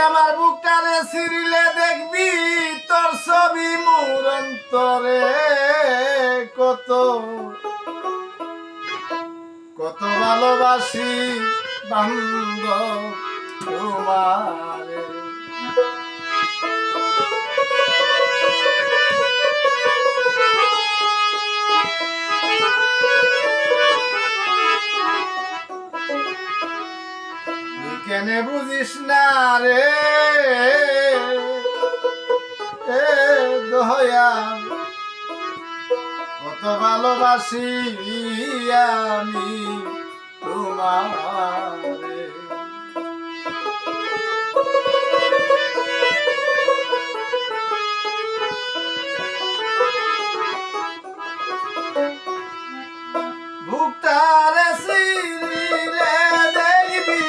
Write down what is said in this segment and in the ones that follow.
আমার বুকটারে সিরিলে দেখবি তোর ছবি মোর অন্তরে কত কত ভালোবাসি বান্ধব তোমারে। কেনে বুঝিস না রে এ দয়াল কত ভালোবাসি আমি তোমারে। বুকটারে সিরিলে দেখবি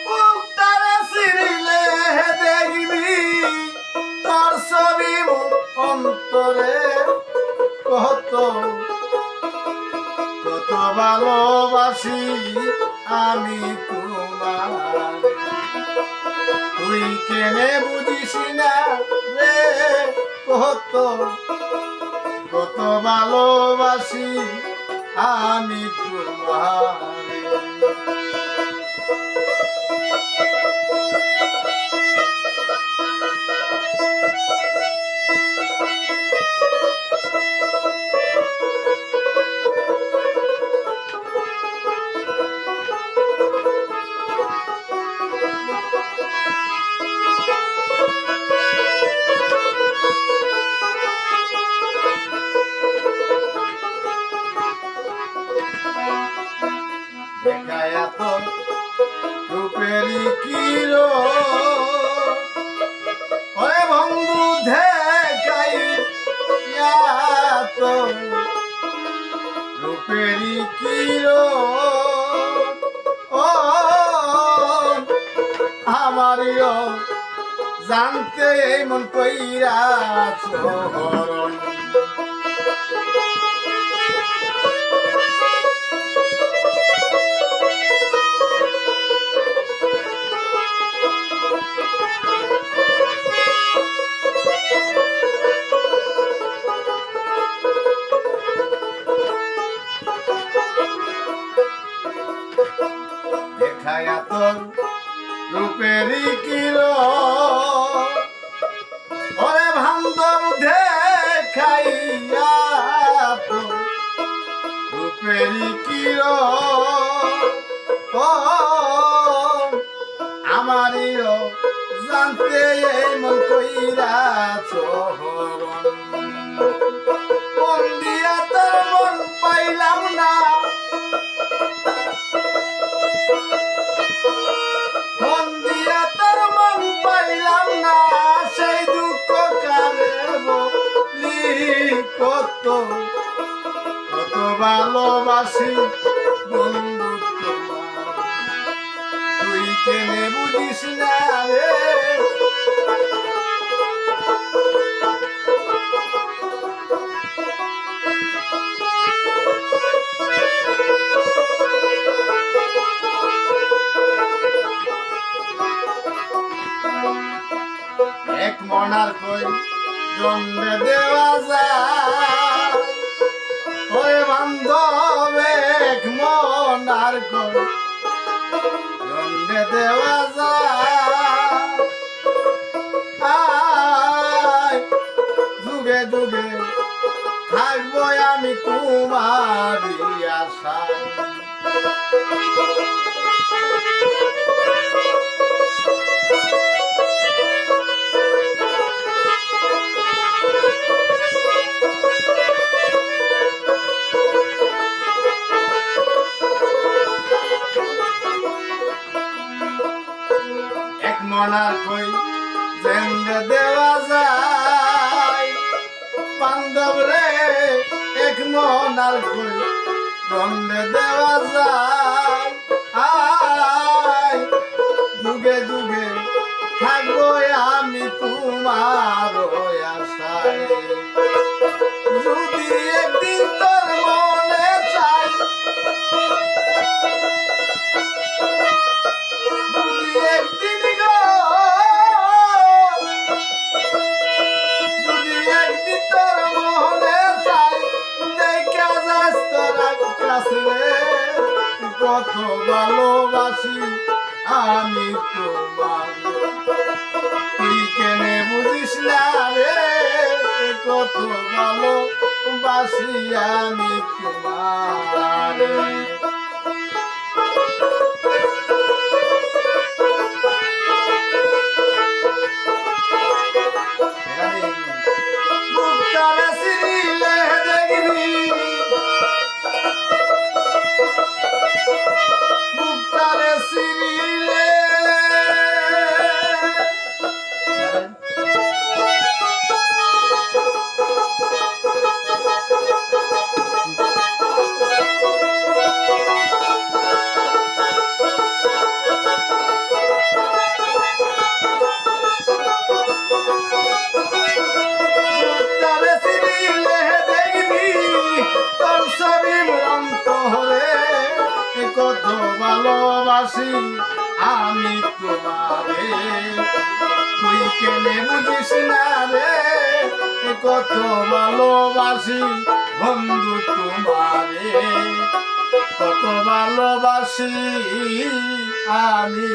বুকটারে সিরিলে দেখবি তোর ছবি মোর অন্তরে কত কত ভালোবাসি আমি তোমার। তুই কেনে বুঝিস না রে কত কত ভালোবাসি আমি তোমারে। দেখায়া তো রূপেরই কিরো ওরে বন্ধু দেখাই তো রূপেরই কিরো ও আমারিও জানতে মন কইরা চরণ। দেখায়া তোর রূপেরই কিরো ওরে বান্ধব দেখাইয়া তোর রূপেরই কিরো ও আমারিও জানতে মন কইরা চরণ। মন দিয়া তোর মন পাইলাম না মন দিয়া তোর মন পাইলাম না সেই দুঃখ কারে বলি কত কত ভালোবাসি বন্ধু তোমার। তুই কেনে বুঝিস না রে এক মনার কই জন্মে দেওয়া যায় ওই বান্ধব এক মনার কই জন্মে দেওয়া যায় যুগে যুগে থাকবো আমি তোমারই আশায়। এক মনার কই জেন্দে দেওয়া যায় বান্ধব রে এক মনার কই জেন্দে দেওয়া যায়। আয় যুগে যুগে থাকবো আমি তোমার আশায়। যদি একদিন তোর মনে চাই রে কত ভালোবাসি আমি তোমার তুই কেনে বুঝিস না রে কত ভালোবাসি আমি তোমার বুকটারে সিরিলে দেখবি বুকটারে সিরিলে বুকটারে সিরিলে দেখবি তোর ছবি অন্তরে কত ভালোবাসি আমি তোমারে তুই কেনে বুঝিস না রে কত ভালোবাসি বন্ধু তোমারে কত ভালোবাসি আমি